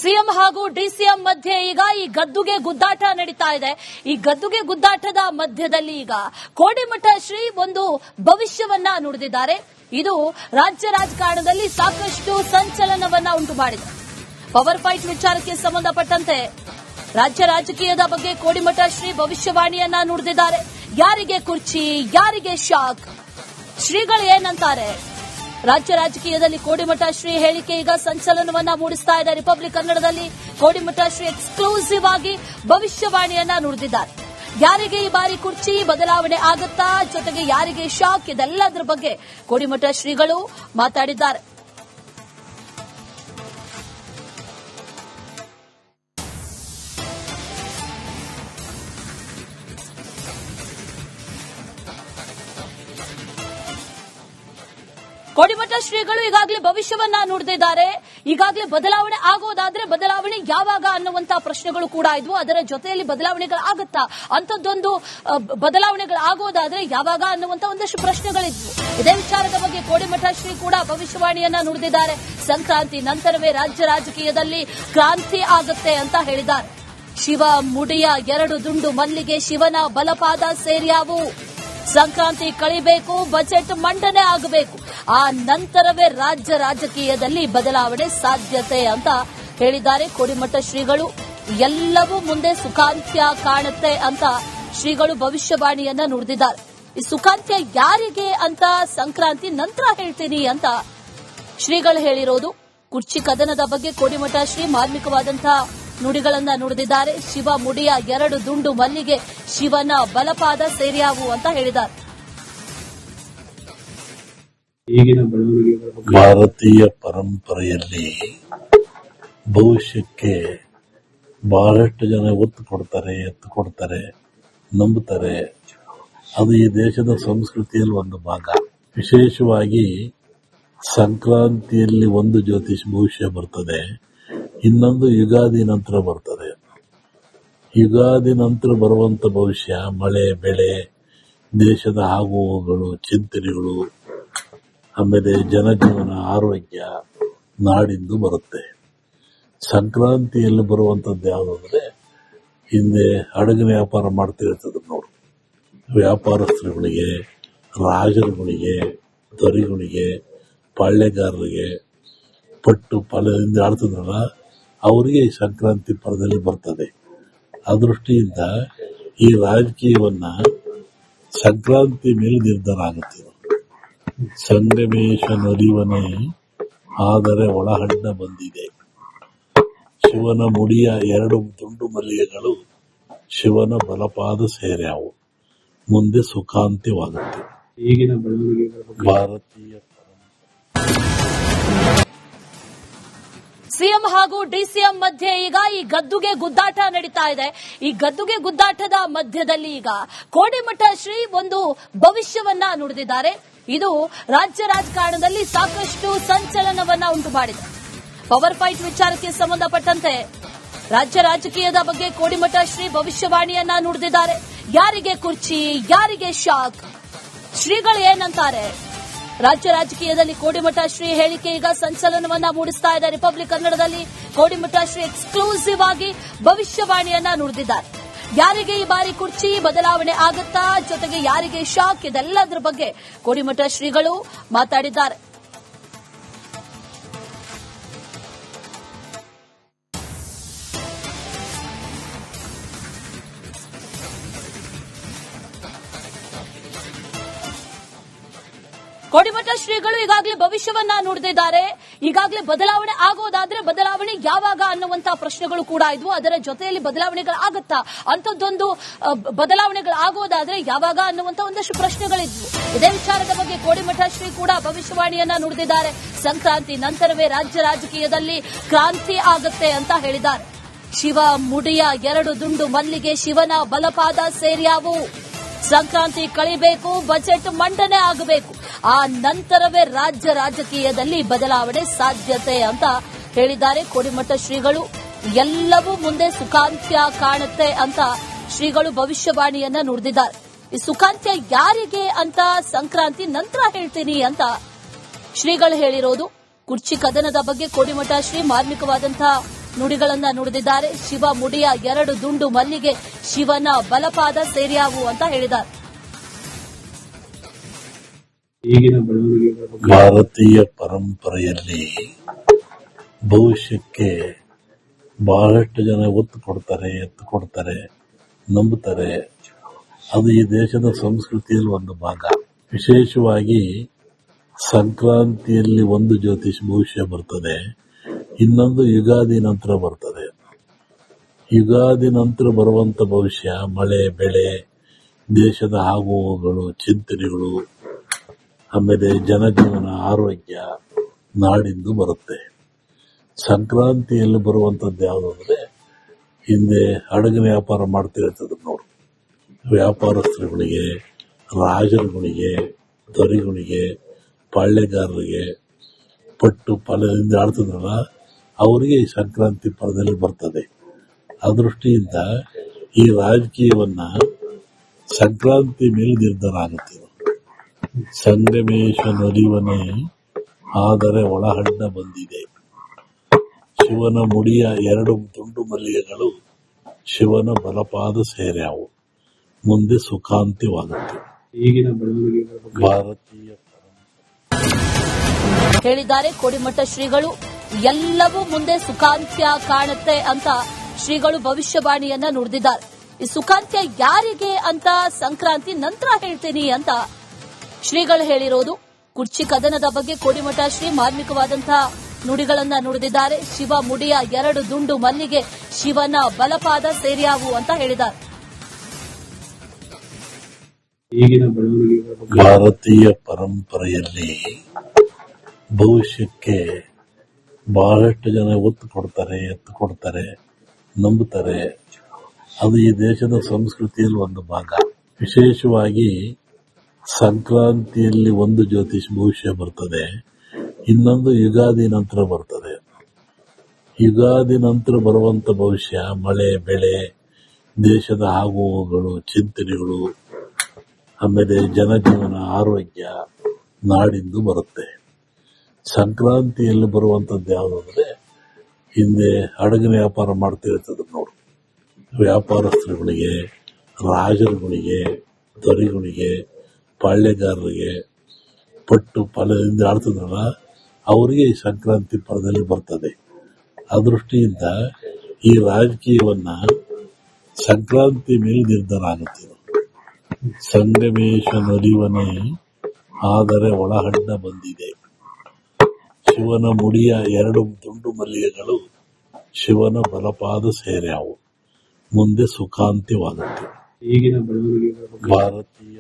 CM ಹಾಗೂ DCM ಮಧ್ಯೆ ಈಗ ಈ ಗದ್ದುಗೆ ಗುದ್ದಾಟ ನಡೀತಾ ಇದೆ. ಈ ಗದ್ದುಗೆ ಗುದ್ದಾಟದ ಮಧ್ಯದಲ್ಲಿ ಈಗ ಕೋಡಿಮಠ ಶ್ರೀ ಒಂದು ಭವಿಷ್ಯವನ್ನ ನುಡಿದಿದ್ದಾರೆ. ಇದು ರಾಜ್ಯ ರಾಜಕಾರಣದಲ್ಲಿ ಸಾಕಷ್ಟು ಸಂಚಲನವನ್ನ ಉಂಟು ಮಾಡಿದೆ. ಪವರ್ ಫೈಟ್ ವಿಚಾರಕ್ಕೆ ಸಂಬಂಧಪಟ್ಟಂತೆ ರಾಜ್ಯ ರಾಜಕೀಯದ ಬಗ್ಗೆ ಕೋಡಿಮಠ ಶ್ರೀ ಭವಿಷ್ಯವಾಣಿಯನ್ನ ನುಡಿದಿದ್ದಾರೆ. ಯಾರಿಗೆ ಕುರ್ಚಿ, ಯಾರಿಗೆ ಶಾಕ್, ಶ್ರೀಗಳು ಏನಂತಾರೆ? ರಾಜ್ಯ ರಾಜಕೀಯದಲ್ಲಿ ಕೋಡಿಮಠ ಶ್ರೀ ಹೇಳಿಕೆ ಈಗ ಸಂಚಲನವನ್ನ ಮೂಡಿಸ್ತಾ ಇದೆ. ರಿಪಬ್ಲಿಕ್ ಕನ್ನಡದಲ್ಲಿ ಕೋಡಿಮಠ ಶ್ರೀ ಎಕ್ಸ್ಕ್ಲೂಸಿವ್ ಆಗಿ ಭವಿಷ್ಯವಾಣಿಯನ್ನ ನುಡಿದಿದ್ದಾರೆ. ಯಾರಿಗೆ ಈ ಬಾರಿ ಕುರ್ಚಿ, ಬದಲಾವಣೆ ಆಗುತ್ತಾ, ಜೊತೆಗೆ ಯಾರಿಗೆ ಶಾಕ್, ಇದೆಲ್ಲದರ ಬಗ್ಗೆ ಕೋಡಿಮಠ ಶ್ರೀಗಳು ಮಾತಾಡಿದ್ದಾರೆ. ಕೋಡಿಮಠ ಶ್ರೀಗಳು ಈಗಾಗಲೇ ಭವಿಷ್ಯವನ್ನ ನುಡಿದಿದ್ದಾರೆ. ಈಗಾಗಲೇ ಬದಲಾವಣೆ ಆಗೋದಾದ್ರೆ ಬದಲಾವಣೆ ಯಾವಾಗ ಅನ್ನುವಂತ ಪ್ರಶ್ನೆಗಳು ಕೂಡ ಇದ್ವು. ಅದರ ಜೊತೆಯಲ್ಲಿ ಬದಲಾವಣೆಗಳಾಗುತ್ತಾ, ಅಂಥದ್ದೊಂದು ಬದಲಾವಣೆಗಳಾಗೋದಾದ್ರೆ ಯಾವಾಗ ಅನ್ನುವಂತ ಒಂದಷ್ಟು ಪ್ರಶ್ನೆಗಳಿದ್ವು. ಇದೇ ವಿಚಾರದ ಬಗ್ಗೆ ಕೋಡಿಮಠ ಶ್ರೀ ಕೂಡ ಭವಿಷ್ಯವಾಣಿಯನ್ನ ನುಡಿದಿದ್ದಾರೆ. ಸಂಕ್ರಾಂತಿ ನಂತರವೇ ರಾಜ್ಯ ರಾಜಕೀಯದಲ್ಲಿ ಕ್ರಾಂತಿ ಆಗುತ್ತೆ ಅಂತ ಹೇಳಿದ್ದಾರೆ. ಶಿವ ಮುಡಿಯ 2 ದುಂಡು ಮಲ್ಲಿಗೆ ಶಿವನ ಬಲಪಾದ ಸೇರ್ಯಾವು. ಸಂಕ್ರಾಂತಿ ಕಳಿಬೇಕು, ಬಜೆಟ್ ಮಂಡನೆ ಆಗಬೇಕು, ಆ ನಂತರವೇ ರಾಜ್ಯ ರಾಜಕೀಯದಲ್ಲಿ ಬದಲಾವಣೆ ಸಾಧ್ಯತೆ ಅಂತ ಹೇಳಿದ್ದಾರೆ ಕೋಡಿಮಠ ಶ್ರೀಗಳು. ಎಲ್ಲವೂ ಮುಂದೆ ಸುಖಾಂತ್ಯ ಕಾಣುತ್ತೆ ಅಂತ ಶ್ರೀಗಳು ಭವಿಷ್ಯವಾಣಿಯನ್ನ ನುಡಿದಿದ್ದಾರೆ. ಈ ಸುಖಾಂತ್ಯ ಯಾರಿಗೆ ಅಂತ ಸಂಕ್ರಾಂತಿ ನಂತರ ಹೇಳ್ತೀನಿ ಅಂತ ಶ್ರೀಗಳು ಹೇಳಿರೋದು. ಕುರ್ಚಿ ಕದನದ ಬಗ್ಗೆ ಕೋಡಿಮಠ ಶ್ರೀ ಮಾರ್ಮಿಕವಾದಂತಹ ನುಡಿಗಳನ್ನ ನುಡಿದಿದ್ದಾರೆ. ಶಿವ ಮುಡಿಯ 2 ದುಂಡು ಮಲ್ಲಿಗೆ ಶಿವನ ಬಲಪಾದ ಸೇರ್ಯಾವು ಅಂತ ಹೇಳಿದ್ದಾರೆ. ಭಾರತೀಯ ಪರಂಪರೆಯಲ್ಲಿ ಭವಿಷ್ಯಕ್ಕೆ ಬಹಳಷ್ಟು ಜನ ಎತ್ತು ಕೊಡ್ತಾರೆ, ನಂಬುತ್ತಾರೆ. ಅದು ಈ ದೇಶದ ಸಂಸ್ಕೃತಿಯಲ್ಲಿ ಒಂದು ಭಾಗ. ವಿಶೇಷವಾಗಿ ಸಂಕ್ರಾಂತಿಯಲ್ಲಿ ಒಂದು ಜ್ಯೋತಿಷ್ ಭವಿಷ್ಯ ಬರ್ತದೆ, ಇನ್ನೊಂದು ಯುಗಾದಿ ನಂತರ ಬರ್ತದೆ. ಯುಗಾದಿ ನಂತರ ಬರುವಂತ ಭವಿಷ್ಯ ಮಳೆ, ಬೆಳೆ, ದೇಶದ ಆಗುಹೋಗುಗಳು, ಚಿಂತನೆಗಳು, ಆಮೇಲೆ ಜನಜೀವನ, ಆರೋಗ್ಯ, ನಾಡಿಂದು ಬರುತ್ತೆ. ಸಂಕ್ರಾಂತಿಯಲ್ಲಿ ಬರುವಂತದ್ದು ಯಾವುದಂದ್ರೆ, ಹಿಂದೆ ಹಡಗಿನ ವ್ಯಾಪಾರ ಮಾಡ್ತಿರ್ತದೆ ನೋಡು, ವ್ಯಾಪಾರಸ್ಥರುಗಳಿಗೆ, ರಾಜರುಗಳಿಗೆ, ದೊರೆಗಳಿಗೆ, ಪಾಳ್ಯಗಾರರಿಗೆ, ಪಟ್ಟು ಫಲದಿಂದ ಆಡ್ತಿದ್ರಲ್ಲ, ಅವರಿಗೆ ಈ ಸಂಕ್ರಾಂತಿ ಪರದಲ್ಲಿ ಬರ್ತದೆ. ಆ ದೃಷ್ಟಿಯಿಂದ ಈ ರಾಜಕೀಯವನ್ನ ಸಂಕ್ರಾಂತಿ ಮೇಲೆ ನಿರ್ಧಾರ ಆಗುತ್ತೆ. ಸಂಗಮೇಶ ನಲಿವನೇ ಆದರೆ ಒಳಹಣ್ಣ ಬಂದಿದೆ. ಶಿವನ ಮುಡಿಯ 2 ದುಂಡು ಮಲ್ಲಿಗೆಗಳು ಶಿವನ ಬಲಪಾದ ಸೇರ್ಯಾವು. ಮುಂದೆ ಸುಖಾಂತ್ಯವಾಗುತ್ತೆ. ಈಗಿನ ಭಾರತೀಯ ಸಿಎಂ ಹಾಗೂ ಡಿಸಿಎಂ ಮಧ್ಯೆ ಈಗ ಈ ಗದ್ದುಗೆ ಗುದ್ದಾಟ ನಡೀತಾ ಇದೆ. ಈ ಗದ್ದುಗೆ ಗುದ್ದಾಟದ ಮಧ್ಯದಲ್ಲಿ ಈಗ ಕೋಡಿಮಠ ಶ್ರೀ ಒಂದು ಭವಿಷ್ಯವನ್ನ ನುಡಿದಿದ್ದಾರೆ. ಇದು ರಾಜ್ಯ ರಾಜಕಾರಣದಲ್ಲಿ ಸಾಕಷ್ಟು ಸಂಚಲನವನ್ನ ಉಂಟು ಮಾಡಿದೆ. ಪವರ್ ಫೈಟ್ ವಿಚಾರಕ್ಕೆ ಸಂಬಂಧಪಟ್ಟಂತೆ ರಾಜ್ಯ ರಾಜಕೀಯದ ಬಗ್ಗೆ ಕೋಡಿಮಠ ಶ್ರೀ ಭವಿಷ್ಯವಾಣಿಯನ್ನ ನುಡಿದಿದ್ದಾರೆ. ಯಾರಿಗೆ ಕುರ್ಚಿ, ಯಾರಿಗೆ ಶಾಕ್, ಶ್ರೀಗಳು ಏನಂತಾರೆ? ರಾಜ್ಯ ರಾಜಕೀಯದಲ್ಲಿ ಕೋಡಿಮಠ ಶ್ರೀ ಹೇಳಿಕೆ ಈಗ ಸಂಚಲನವನ್ನ ಮೂಡಿಸ್ತಾ ಇದೆ. ರಿಪಬ್ಲಿಕ್ ಕನ್ನಡದಲ್ಲಿ ಕೋಡಿಮಠ ಶ್ರೀ ಎಕ್ಸ್ಕ್ಲೂಸಿವ್ ಆಗಿ ಭವಿಷ್ಯವಾಣಿಯನ್ನ ನುಡಿದಿದ್ದಾರೆ. ಯಾರಿಗೆ ಈ ಬಾರಿ ಕುರ್ಚಿ, ಬದಲಾವಣೆ ಆಗುತ್ತಾ, ಜೊತೆಗೆ ಯಾರಿಗೆ ಶಾಕ್, ಇದೆಲ್ಲದರ ಬಗ್ಗೆ ಕೋಡಿಮಠ ಶ್ರೀಗಳು ಮಾತಾಡಿದ್ದಾರೆ. ಕೋಡಿಮಠ ಶ್ರೀಗಳು ಈಗಾಗಲೇ ಭವಿಷ್ಯವನ್ನ ನುಡಿದಿದ್ದಾರೆ. ಈಗಾಗಲೇ ಬದಲಾವಣೆ ಆಗೋದಾದ್ರೆ ಬದಲಾವಣೆ ಯಾವಾಗ ಅನ್ನುವಂತ ಪ್ರಶ್ನೆಗಳು ಕೂಡ ಇದ್ವು. ಅದರ ಜೊತೆಯಲ್ಲಿ ಬದಲಾವಣೆಗಳಾಗುತ್ತಾ, ಅಂಥದ್ದೊಂದು ಬದಲಾವಣೆಗಳಾಗೋದಾದ್ರೆ ಯಾವಾಗ ಅನ್ನುವಂತ ಒಂದಷ್ಟು ಪ್ರಶ್ನೆಗಳಿದ್ವು. ಇದೇ ವಿಚಾರದ ಬಗ್ಗೆ ಕೋಡಿಮಠ ಶ್ರೀ ಕೂಡ ಭವಿಷ್ಯವಾಣಿಯನ್ನ ನುಡಿದಿದ್ದಾರೆ. ಸಂಕ್ರಾಂತಿ ನಂತರವೇ ರಾಜ್ಯ ರಾಜಕೀಯದಲ್ಲಿ ಕ್ರಾಂತಿ ಆಗುತ್ತೆ ಅಂತ ಹೇಳಿದ್ದಾರೆ. ಶಿವ ಮುಡಿಯ 2 ದುಂಡು ಮಲ್ಲಿಗೆ ಶಿವನ ಬಲಪಾದ ಸೇರ್ಯಾವು. ಸಂಕ್ರಾಂತಿ ಕಳಿಬೇಕು, ಬಜೆಟ್ ಮಂಡನೆ ಆಗಬೇಕು, ಆ ನಂತರವೇ ರಾಜ್ಯ ರಾಜಕೀಯದಲ್ಲಿ ಬದಲಾವಣೆ ಸಾಧ್ಯತೆ ಅಂತ ಹೇಳಿದ್ದಾರೆ ಕೋಡಿಮಠ ಶ್ರೀಗಳು. ಎಲ್ಲವೂ ಮುಂದೆ ಸುಖಾಂತ್ಯ ಕಾಣುತ್ತೆ ಅಂತ ಶ್ರೀಗಳು ಭವಿಷ್ಯವಾಣಿಯನ್ನ ನುಡಿದಿದ್ದಾರೆ. ಈ ಸುಖಾಂತ್ಯ ಯಾರಿಗೆ ಅಂತ ಸಂಕ್ರಾಂತಿ ನಂತರ ಹೇಳ್ತೀನಿ ಅಂತ ಶ್ರೀಗಳು ಹೇಳಿರೋದು. ಕುರ್ಚಿ ಕದನದ ಬಗ್ಗೆ ಕೋಡಿಮಠ ಶ್ರೀ ಮಾರ್ಮಿಕವಾದಂತಹ ನುಡಿಗಳನ್ನ ನುಡಿದಿದ್ದಾರೆ. ಶಿವ ಮುಡಿಯ 2 ದುಂಡು ಮಲ್ಲಿಗೆ ಶಿವನ ಬಲಪಾದ ಸೇರ್ಯಾವು ಅಂತ ಹೇಳಿದ್ದಾರೆ. ಭಾರತೀಯ ಪರಂಪರೆಯಲ್ಲಿ ಭವಿಷ್ಯಕ್ಕೆ ಬಹಳಷ್ಟು ಜನ ಒತ್ತು ಕೊಡ್ತಾರೆ, ನಂಬುತ್ತಾರೆ. ಅದು ಈ ದೇಶದ ಸಂಸ್ಕೃತಿಯಲ್ಲಿ ಒಂದು ಭಾಗ. ವಿಶೇಷವಾಗಿ ಸಂಕ್ರಾಂತಿಯಲ್ಲಿ ಒಂದು ಜ್ಯೋತಿಷ್ ಭವಿಷ್ಯ ಬರ್ತದೆ, ಇನ್ನೊಂದು ಯುಗಾದಿ ನಂತರ ಬರ್ತದೆ. ಯುಗಾದಿ ನಂತರ ಬರುವಂತ ಭವಿಷ್ಯ ಮಳೆ, ಬೆಳೆ, ದೇಶದ ಆಗುಹೋಗುಗಳು, ಚಿಂತನೆಗಳು, ಆಮೇಲೆ ಜನಜೀವನ, ಆರೋಗ್ಯ, ನಾಡಿಂದು ಬರುತ್ತೆ. ಸಂಕ್ರಾಂತಿಯಲ್ಲಿ ಬರುವಂತದ್ದು ಯಾವುದು ಅಂದ್ರೆ, ಹಿಂದೆ ಹಡಗಿನ ವ್ಯಾಪಾರ ಮಾಡ್ತಿರ್ತದೆ ನೋಡು, ವ್ಯಾಪಾರಸ್ಥರುಗಳಿಗೆ, ರಾಜರುಗಳಿಗೆ, ದೊರೆಗಳಿಗೆ, ಪಾಳ್ಯಗಾರರಿಗೆ, ಪಟ್ಟು ಫಲದಿಂದ ಆಡ್ತದಲ್ಲ, ಅವರಿಗೆ ಈ ಸಂಕ್ರಾಂತಿ ಪದದಲ್ಲಿ ಬರ್ತದೆ. ಆ ದೃಷ್ಟಿಯಿಂದ ಈ ರಾಜಕೀಯವನ್ನ ಸಂಕ್ರಾಂತಿ ಮೇಲೆ ನಿರ್ಧಾರ ಆಗುತ್ತೆ. ಸಂಗಮೇಶ ನಲಿವನೆ ಆದರೆ ಒಳಹಡ್ಡ ಬಂದಿದೆ. ಶಿವನ ಮುಡಿಯ 2 ದುಂಡು ಮಲ್ಲಿಗೆಗಳು ಶಿವನ ಬಲಪಾದ ಸೇರ್ಯಾವು, ಮುಂದೆ ಸುಖಾಂತ್ಯವಾಗುತ್ತೆ. ಈಗಿನ ಭಾರತೀಯ ಹೇಳಿದ್ದಾರೆ ಕೋಡಿಮಠ ಶ್ರೀಗಳು. ಎಲ್ಲವೂ ಮುಂದೆ ಸುಖಾಂತ್ಯ ಕಾಣುತ್ತೆ ಅಂತ ಶ್ರೀಗಳು ಭವಿಷ್ಯವಾಣಿಯನ್ನ ನುಡಿದಿದ್ದಾರೆ. ಈ ಸುಖಾಂತ್ಯ ಯಾರಿಗೆ ಅಂತ ಸಂಕ್ರಾಂತಿ ನಂತರ ಹೇಳ್ತೀನಿ ಅಂತ ಶ್ರೀಗಳು ಹೇಳಿರೋದು. ಕುರ್ಚಿ ಕದನದ ಬಗ್ಗೆ ಕೋಡಿಮಠ ಶ್ರೀ ಮಾರ್ಮಿಕವಾದಂತಹ ನುಡಿಗಳನ್ನ ನುಡಿದಿದ್ದಾರೆ. ಶಿವ ಮುಡಿಯ 2 ದುಂಡು ಮಲ್ಲಿಗೆ ಶಿವನ ಬಲಪಾದ ಸೇರ್ಯಾವು ಅಂತ ಹೇಳಿದ್ದಾರೆ. ಭಾರತೀಯ ಪರಂಪರೆಯಲ್ಲಿ ಭವಿಷ್ಯಕ್ಕೆ ಬಹಳಷ್ಟು ಜನ ಒತ್ತು ಕೊಡ್ತಾರೆ, ನಂಬುತ್ತಾರೆ. ಅದು ಈ ದೇಶದ ಸಂಸ್ಕೃತಿಯಲ್ಲಿ ಒಂದು ಭಾಗ. ವಿಶೇಷವಾಗಿ ಸಂಕ್ರಾಂತಿಯಲ್ಲಿ ಒಂದು ಜ್ಯೋತಿಷ್ ಭವಿಷ್ಯ ಬರ್ತದೆ, ಇನ್ನೊಂದು ಯುಗಾದಿ ನಂತರ ಬರ್ತದೆ. ಯುಗಾದಿ ನಂತರ ಬರುವಂತ ಭವಿಷ್ಯ ಮಳೆ, ಬೆಳೆ, ದೇಶದ ಆಗುಹೋಗುಗಳು, ಚಿಂತನೆಗಳು, ಆಮೇಲೆ ಜನಜೀವನ, ಆರೋಗ್ಯ, ನಾಡಿಂದು ಬರುತ್ತೆ. ಸಂಕ್ರಾಂತಿಯಲ್ಲಿ ಬರುವಂತದ್ದು ಯಾವುದು ಅಂದ್ರೆ, ಹಿಂದೆ ಹಡಗಿನ ವ್ಯಾಪಾರ ಮಾಡ್ತಿರ್ತದೆ ನೋಡು, ವ್ಯಾಪಾರಸ್ಥರುಗಳಿಗೆ, ರಾಜರುಗಳಿಗೆ, ದೊರೆಗಳಿಗೆ, ಪಾಳ್ಯಗಾರರಿಗೆ, ಪಟ್ಟು ಫಲದಿಂದ ಆಡ್ತದಲ್ಲ, ಅವರಿಗೆ ಈ ಸಂಕ್ರಾಂತಿ ಪದದಲ್ಲಿ ಬರ್ತದೆ. ಆ ದೃಷ್ಟಿಯಿಂದ ಈ ರಾಜಕೀಯವನ್ನ ಸಂಕ್ರಾಂತಿ ಮೇಲೆ ನಿರ್ಧಾರ ಆಗುತ್ತೆ. ಸಂಗಮೇಶ ನಲಿವನೆ ಆದರೆ ಒಳಹಡ್ಡ ಬಂದಿದೆ. ಶಿವನ ಮುಡಿಯ 2 ದುಂಡು ಮಲ್ಲಿಗೆಗಳು ಶಿವನ ಬಲಪಾದ ಸೇರ್ಯಾವು, ಮುಂದೆ ಸುಖಾಂತ್ಯವಾಗುತ್ತೆ. ಈಗಿನ ಭಾರತೀಯ